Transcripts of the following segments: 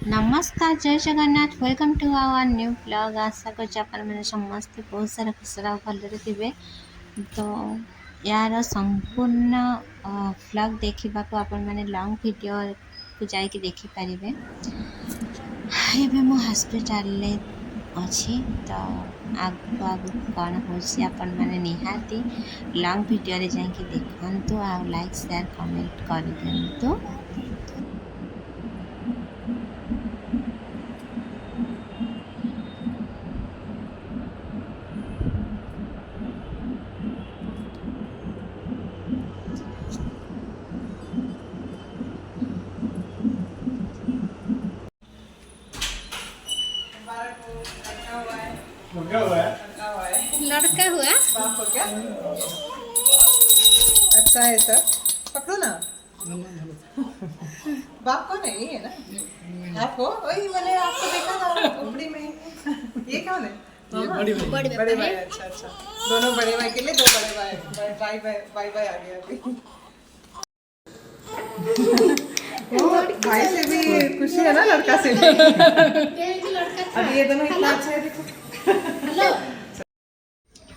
नमस्कार जय Jagannath welcome to our new blog आशा कर मैंने समस्ते बहुत सारा खुशरा भलरे थे तो यार संपूर्ण ब्लॉग देखा आपण मैंने लॉन्ग वीडियो को जाकि देखिपारे एवं मो हस्पिटाल अच्छी तो आगु आगु कौन हो मैंने निहाती लॉन्ग वीडियो जाकि देखु आ लाइक शेयर कमेंट कर दिंतु। लड़का हुआ बाप हो क्या? अच्छा है सर, पकड़ो ना। बाप को नहीं है ना? आप हो? वही मैंने आपको देखा था खोपड़ी में। ये कौन है? बड़े भाई। अच्छा अच्छा, दोनों बड़े भाई के लिए दो बड़े भाई। बाय बाय आ गया अभी। वो भाई से भी खुशी है ना, लड़का से भी। अभी ये दोनों इतना अच्छा है देखो।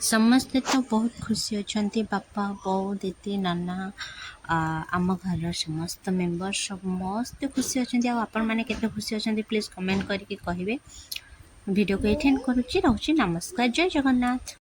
समस्ते तो बहुत खुशी अच्छा बापा बो दीदी नाना आम घर समस्त मेम्बर समस्ते खुशी अच्छा आपण मैंने केते खुशी अच्छा प्लीज कमेंट करके कहे वीडियो को एटेंड करुच्ची रोचे नमस्कार जय जगन्नाथ।